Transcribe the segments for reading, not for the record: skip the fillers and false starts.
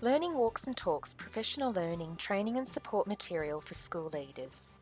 Learning Walks and Talks professional learning, training and support material for school leaders.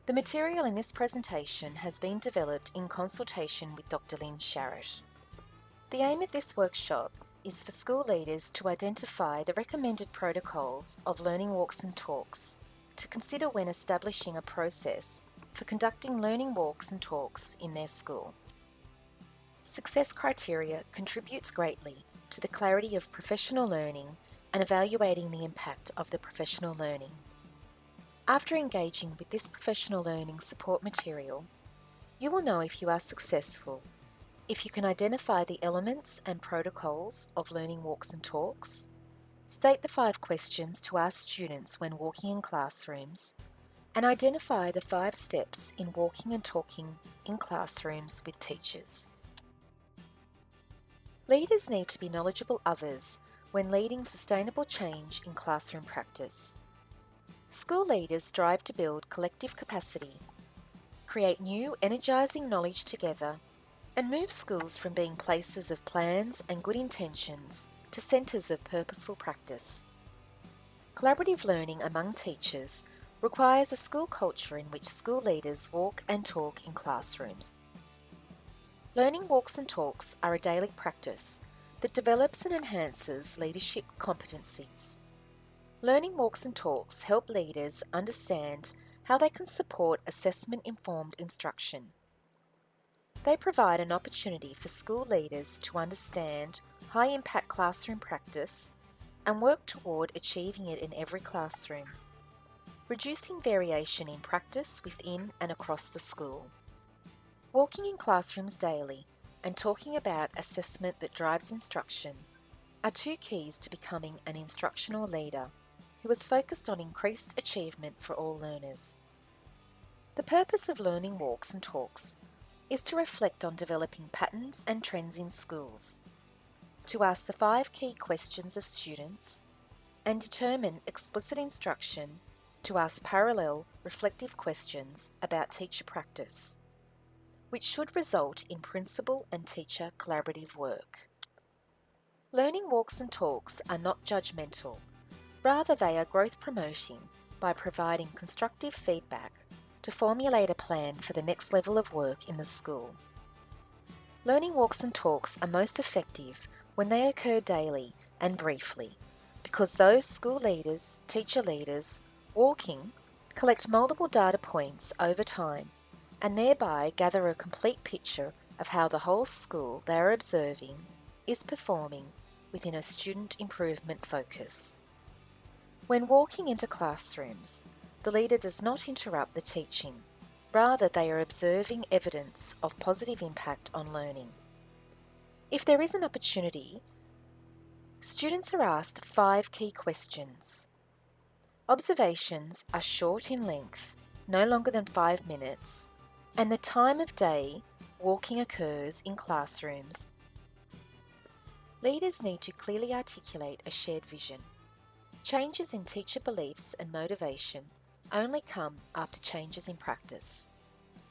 The material in this presentation has been developed in consultation with Dr. Lynn Sharrett. The aim of this workshop is for school leaders to identify the recommended protocols of learning walks and talks to consider when establishing a process for conducting learning walks and talks in their school. Success criteria contributes greatly to the clarity of professional learning and evaluating the impact of the professional learning. After engaging with this professional learning support material, you will know if you are successful, if you can identify the elements and protocols of learning walks and talks, state the 5 questions to ask students when walking in classrooms, and identify the 5 steps in walking and talking in classrooms with teachers. Leaders need to be knowledgeable others when leading sustainable change in classroom practice. School leaders strive to build collective capacity, create new, energising knowledge together, and move schools from being places of plans and good intentions to centres of purposeful practice. Collaborative learning among teachers requires a school culture in which school leaders walk and talk in classrooms. Learning walks and talks are a daily practice that develops and enhances leadership competencies. Learning walks and talks help leaders understand how they can support assessment-informed instruction. They provide an opportunity for school leaders to understand high-impact classroom practice and work toward achieving it in every classroom, reducing variation in practice within and across the school. Walking in classrooms daily and talking about assessment that drives instruction are 2 keys to becoming an instructional leader who is focused on increased achievement for all learners. The purpose of learning walks and talks is to reflect on developing patterns and trends in schools, to ask the 5 key questions of students, and determine explicit instruction to ask parallel, reflective questions about teacher practice, which should result in principal and teacher collaborative work. Learning walks and talks are not judgmental, rather they are growth promoting by providing constructive feedback to formulate a plan for the next level of work in the school. Learning walks and talks are most effective when they occur daily and briefly, because those school leaders, teacher leaders, walking, collect multiple data points over time and thereby gather a complete picture of how the whole school they are observing is performing within a student improvement focus. When walking into classrooms, the leader does not interrupt the teaching, rather they are observing evidence of positive impact on learning. If there is an opportunity, students are asked 5 key questions. Observations are short in length, no longer than 5 minutes, and the time of day walking occurs in classrooms. Leaders need to clearly articulate a shared vision. Changes in teacher beliefs and motivation only come after changes in practice.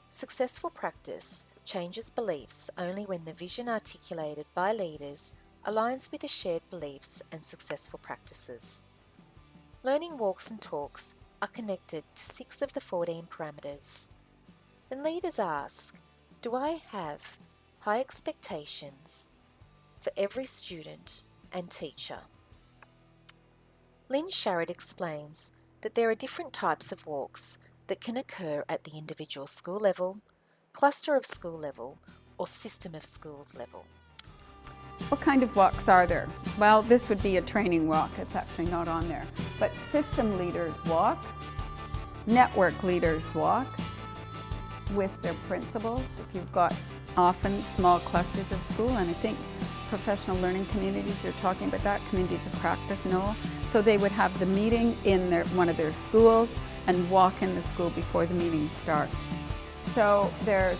Successful practice changes beliefs only when the vision articulated by leaders aligns with the shared beliefs and successful practices. Learning walks and talks are connected to 6 of the 14 parameters. When leaders ask, do I have high expectations for every student and teacher? Lynn Sharrett explains that there are different types of walks that can occur at the individual school level, cluster of school level, or system of schools level. What kind of walks are there? Well, this would be a training walk. It's actually not on there. But system leaders walk, network leaders walk with their principals. If you've got often small clusters of school, and I think professional learning communities, you're talking about that, communities of practice, no? So they would have the meeting in one of their schools and walk in the school before the meeting starts. So there's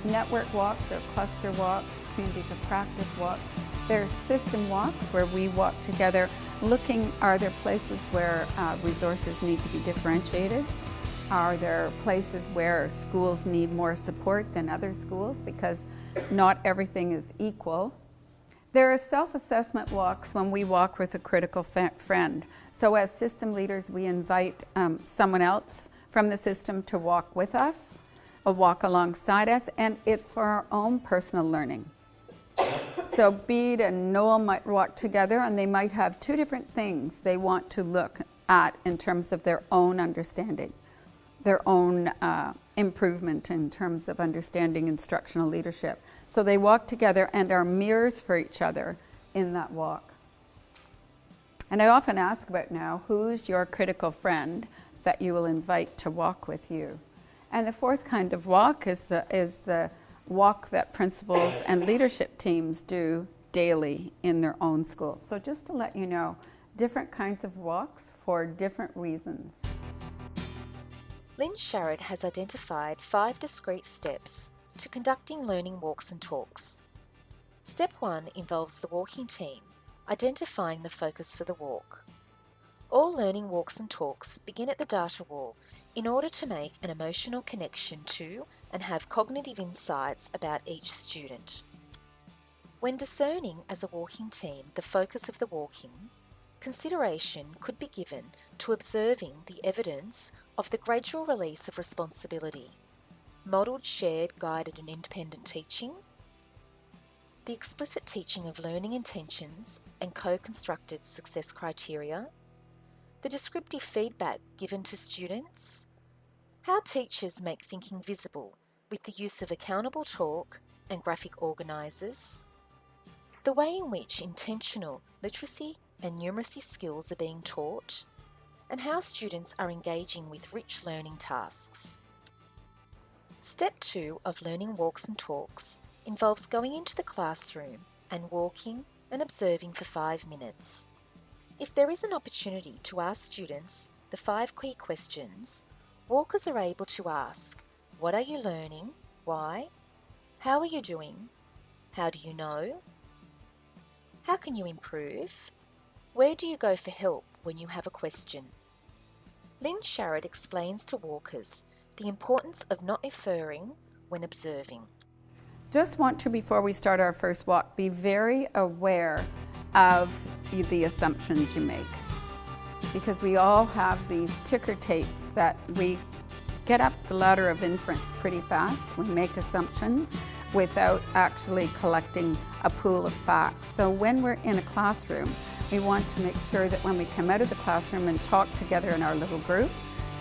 network walks, there are cluster walks, communities of practice walks. There's system walks where we walk together looking, are there places where resources need to be differentiated? Are there places where schools need more support than other schools because not everything is equal? There are self-assessment walks when we walk with a critical friend. So as system leaders, we invite someone else from the system to walk with us, or walk alongside us, and it's for our own personal learning. So Bede and Noel might walk together, and they might have two different things they want to look at in terms of their own understanding, their own improvement in terms of understanding instructional leadership. So they walk together and are mirrors for each other in that walk. And I often ask about now, who's your critical friend that you will invite to walk with you? And the fourth kind of walk is the walk that principals and leadership teams do daily in their own schools. So just to let you know, different kinds of walks for different reasons. Lynn Sharrett has identified 5 discrete steps to conducting learning walks and talks. Step 1 involves the walking team, identifying the focus for the walk. All learning walks and talks begin at the data wall in order to make an emotional connection to and have cognitive insights about each student. When discerning as a walking team the focus of the walking, consideration could be given to observing the evidence of the gradual release of responsibility, modelled, shared, guided and independent teaching, the explicit teaching of learning intentions and co-constructed success criteria, the descriptive feedback given to students, how teachers make thinking visible with the use of accountable talk and graphic organisers, the way in which intentional literacy and numeracy skills are being taught, and how students are engaging with rich learning tasks. Step 2 of learning walks and talks involves going into the classroom and walking and observing for 5 minutes. If there is an opportunity to ask students the 5 key questions, walkers are able to ask, what are you learning? Why? How are you doing? How do you know? How can you improve? Where do you go for help when you have a question? Lynn Sharrett explains to walkers the importance of not inferring when observing. Just want to, before we start our first walk, be very aware of the assumptions you make. Because we all have these ticker tapes that we get up the ladder of inference pretty fast. We make assumptions without actually collecting a pool of facts. So when we're in a classroom, we want to make sure that when we come out of the classroom and talk together in our little group,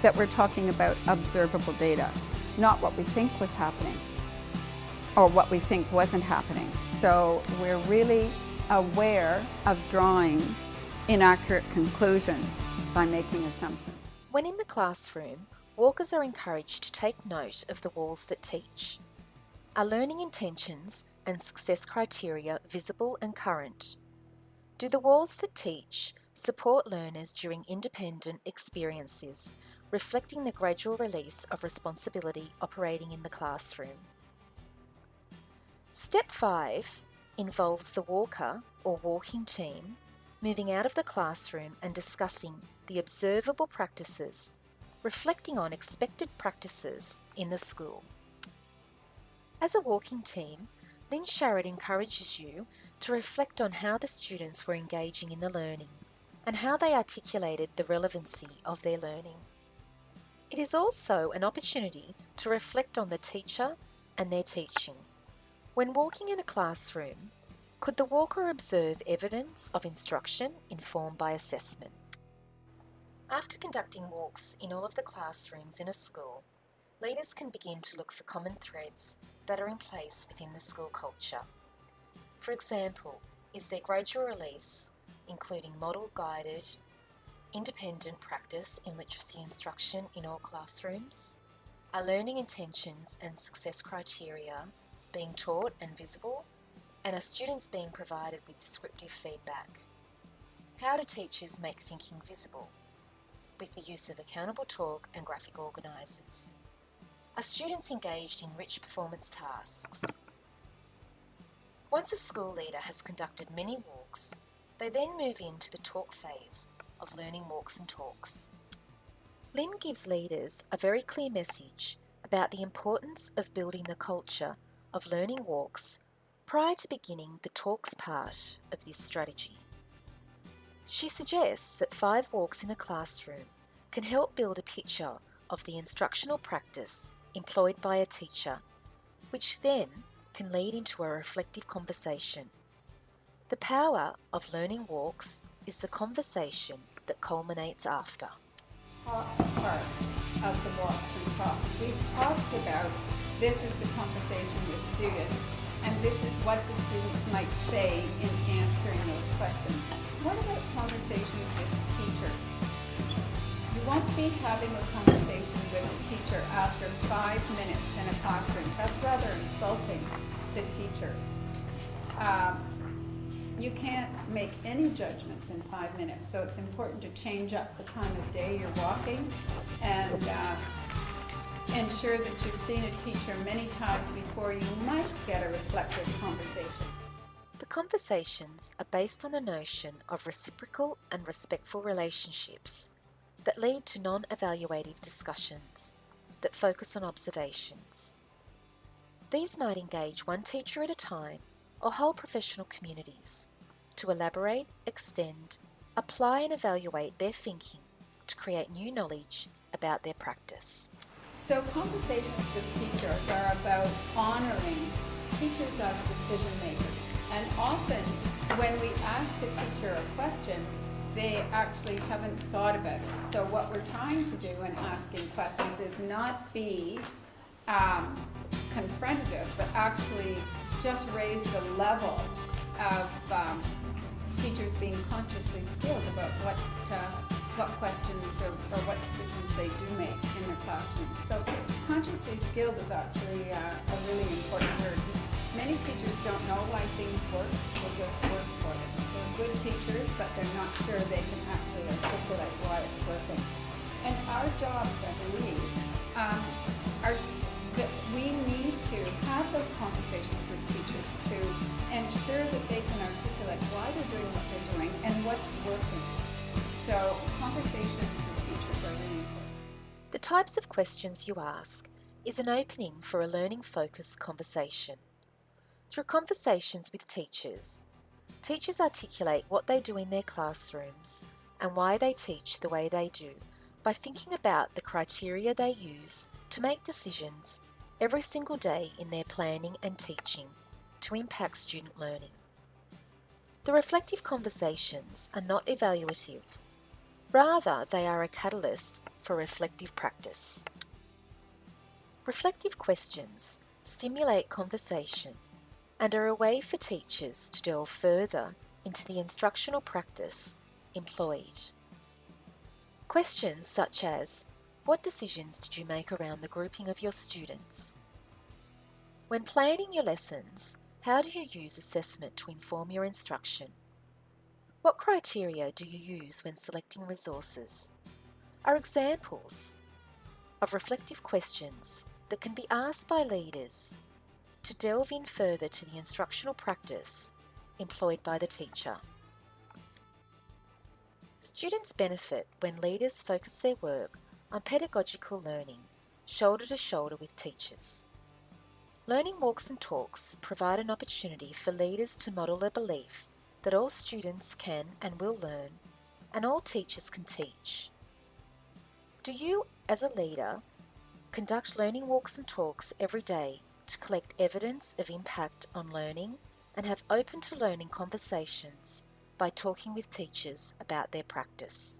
that we're talking about observable data, not what we think was happening or what we think wasn't happening. So we're really aware of drawing inaccurate conclusions by making assumptions. When in the classroom, walkers are encouraged to take note of the walls that teach. Are learning intentions and success criteria visible and current? Do the walls that teach support learners during independent experiences, reflecting the gradual release of responsibility operating in the classroom? Step 5 involves the walker or walking team moving out of the classroom and discussing the observable practices, reflecting on expected practices in the school. As a walking team, Lynn Sharrett encourages you to reflect on how the students were engaging in the learning and how they articulated the relevancy of their learning. It is also an opportunity to reflect on the teacher and their teaching. When walking in a classroom, could the walker observe evidence of instruction informed by assessment? After conducting walks in all of the classrooms in a school, leaders can begin to look for common threads that are in place within the school culture. For example, is there gradual release, including model-guided, independent practice in literacy instruction in all classrooms? Are learning intentions and success criteria being taught and visible? And are students being provided with descriptive feedback? How do teachers make thinking visible with the use of accountable talk and graphic organisers? Are students engaged in rich performance tasks? Once a school leader has conducted many walks, they then move into the talk phase of learning walks and talks. Lynn gives leaders a very clear message about the importance of building the culture of learning walks Prior to beginning the talks part of this strategy, she suggests that 5 walks in a classroom can help build a picture of the instructional practice employed by a teacher, which then can lead into a reflective conversation. The power of learning walks is the conversation that culminates after. Part of the walks and talks. We've talked about this is the conversation with students, and this is what the students might say in answering those questions. What about conversations with teachers? You won't be having a conversation with a teacher after 5 minutes in a classroom. That's rather insulting to teachers. You can't make any judgments in 5 minutes, so it's important to change up the time of day you're walking and ensure that you've seen a teacher many times before you might get a reflective conversation. The conversations are based on the notion of reciprocal and respectful relationships that lead to non-evaluative discussions that focus on observations. These might engage one teacher at a time or whole professional communities to elaborate, extend, apply and evaluate their thinking to create new knowledge about their practice. So conversations with teachers are about honoring teachers as decision makers. And often when we ask a teacher a question, they actually haven't thought about it. So what we're trying to do in asking questions is not be confrontative, but actually just raise the level of teachers being consciously skilled about what questions or what decisions they do make in their classrooms. So consciously skilled is actually a really important word. Many teachers don't know why things work, they just work for them. They're good teachers, but they're not sure they can actually articulate why it's working. And our jobs, I believe, are that we need to have those conversations with teachers to ensure that they can articulate why they're doing what they're doing and what's working. So conversations with teachers are really important. The types of questions you ask is an opening for a learning-focused conversation. Through conversations with teachers, teachers articulate what they do in their classrooms and why they teach the way they do by thinking about the criteria they use to make decisions every single day in their planning and teaching to impact student learning. The reflective conversations are not evaluative. Rather, they are a catalyst for reflective practice. Reflective questions stimulate conversation and are a way for teachers to delve further into the instructional practice employed. Questions such as, what decisions did you make around the grouping of your students? When planning your lessons, how do you use assessment to inform your instruction? What criteria do you use when selecting resources? Are examples of reflective questions that can be asked by leaders to delve in further to the instructional practice employed by the teacher. Students benefit when leaders focus their work on pedagogical learning, shoulder to shoulder with teachers. Learning walks and talks provide an opportunity for leaders to model a belief that all students can and will learn, and all teachers can teach. Do you, as a leader, conduct learning walks and talks every day to collect evidence of impact on learning and have open to learning conversations by talking with teachers about their practice?